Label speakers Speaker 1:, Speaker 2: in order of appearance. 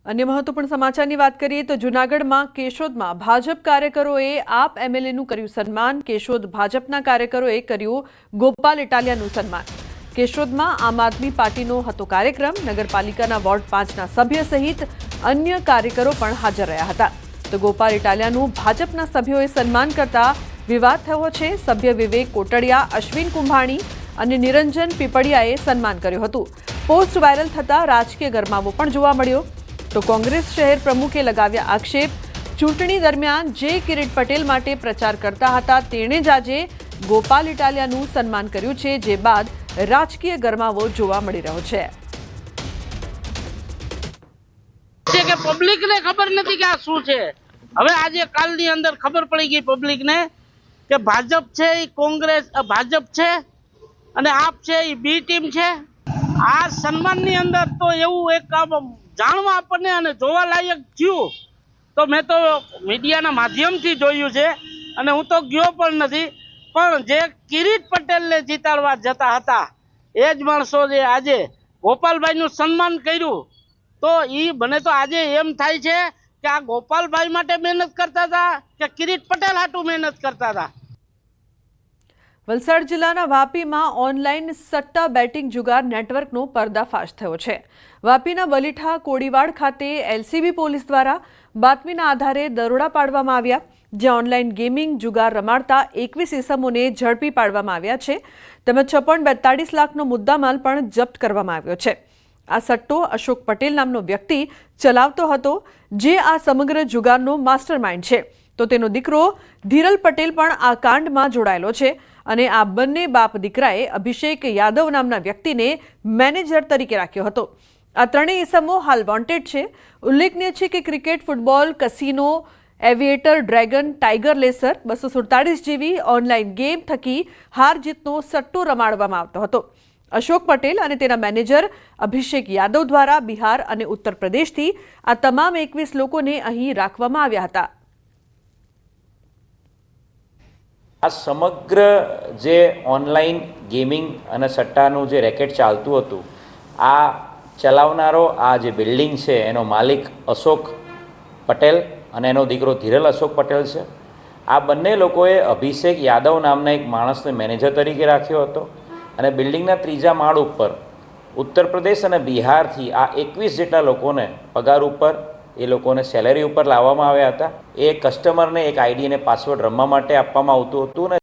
Speaker 1: अन्य महत्वपूर्ण समाचारनी बात करिए तो जूनागढ़ केशोद में भाजप कार्यकरोए आप एमएलएનું કર્યું સન્માન। કેશોદ ભાજપના કાર્યકરોએ કર્યું ગોપાલ ઇટાલિયાનું સન્માન। કેશોદમાં આમ આદમી પાર્ટીનો હતો કાર્યક્રમ। નગરપાલિકાના વોર્ડ 5ના સભ્ય સહિત અન્ય કાર્યકરો પણ હાજર રહ્યા હતા। તો ગોપાલ ઇટાલિયાનું ભાજપના સભ્યોએ સન્માન કરતા વિવાદ થયો છે। સભ્ય વિવેક કોટડિયા, અશ્વિન કુંભાણી અને નિરંજન પીપળિયાએ સન્માન કર્યું હતું। પોસ્ટ વાયરલ થતા રાજકીય ગરમાવો પણ જોવા મળ્યો। तो कांग्रेस शहर प्रमुखे लगाव्या आक्षेप। चूंटणी दरमियान जे किरीट पटेल माटे प्रचार करता हता तेणे ज आजे गोपाल इटालियानुं सन्मान कर्युं छे, जे बाद राजकीय गरमावो जोवा मळी रह्यो छे।
Speaker 2: के पब्लिक ने खबर नहीं कि आ शुं छे। हवे आजे कालनी अंदर खबर पड़ी गई पब्लिक ने कि भाजप छे ई कांग्रेस भाजप छे अने आप छे ई बी टीम छे। आ सन्माननी अंदर तो एवुं एक काम जाणवा आपने अने जोवा लायक थयुं। तो मैं तो मीडियाना माध्यमथी जोयुं छे अने हूँ तो गयो पण नथी, पण जे किरीट पटेल ने जीताडवा जता हता ए ज माणसो जे आजे गोपालभाईनुं सन्मान कर्युं, तो ई बने तो आजे एम थाय छे कि आ गोपालभाई माटे मेहनत करता था कि किरीट पटेल हाटू मेहनत करता था।
Speaker 1: वलसाड जिल्लाना वापीमां ऑनलाइन सट्टा बेटिंग जुगार नेटवर्कनो पर्दाफाश थयो छे। वापीना वलीठा कोड़ीवाड़ खाते एलसीबी पोलीस द्वारा बातमीना आधारे दरोड़ा पाडवामां આવ્યા, જ્યાં ઓનલાઈન ગેમિંગ जुगार रमाडता 21 ઇસમોને ઝડપી પાડવામાં આવ્યા છે, તેમજ 46 લાખનો મુદ્દામાલ પણ જપ્ત કરવામાં આવ્યો છે। આ સટ્ટો અશોક પટેલ નામનો વ્યક્તિ ચલાવતો હતો, જે આ સમગ્ર જુગારનો માસ્ટરમાઇન્ડ છે। તો તેનો દીકરો ધીરલ પટેલ પણ આ કાંડમાં જોડાયેલો છે અને આ બંને બાપ દીકરાએ અભિષેક યાદવ નામના વ્યક્તિને મેનેજર તરીકે રાખ્યો હતો। આ ત્રણેય ઇસમો હાલ વોન્ટેડ છે। ઉલ્લેખનીય છે કે cricket, football, casino, Aviator, dragon, tiger laser 247 જેવી ઓનલાઈન ગેમ થકી હાર જીતનો સટ્ટો રમાડવામાં આવતો હતો। અશોક પટેલ અને તેના મેનેજર અભિષેક યાદવ દ્વારા બિહાર અને ઉત્તર પ્રદેશથી આ તમામ 21 લોકોને અહીં રાખવામાં આવ્યા હતા।
Speaker 3: આ સમગ્ર જે ઓનલાઈન ગેમિંગ અને સટ્ટાનું જે રેકેટ ચાલતું હતું, આ ચલાવનારો આ જે બિલ્ડિંગ છે એનો માલિક અશોક પટેલ અને એનો દીકરો ધીરલ અશોક પટેલ છે। આ બંને લોકોએ અભિષેક યાદવ નામના એક માણસને મેનેજર તરીકે રાખ્યો હતો અને બિલ્ડિંગના ત્રીજા માળ ઉપર ઉત્તર પ્રદેશ અને બિહારથી આ 21 જેટલા લોકોને પગાર ઉપર એ લોકોને સેલેરી ઉપર લાવવામાં આવ્યા હતા। એ કસ્ટમરને એક આઈડી અને પાસવર્ડ રમવા માટે આપવામાં આવતું હતું ને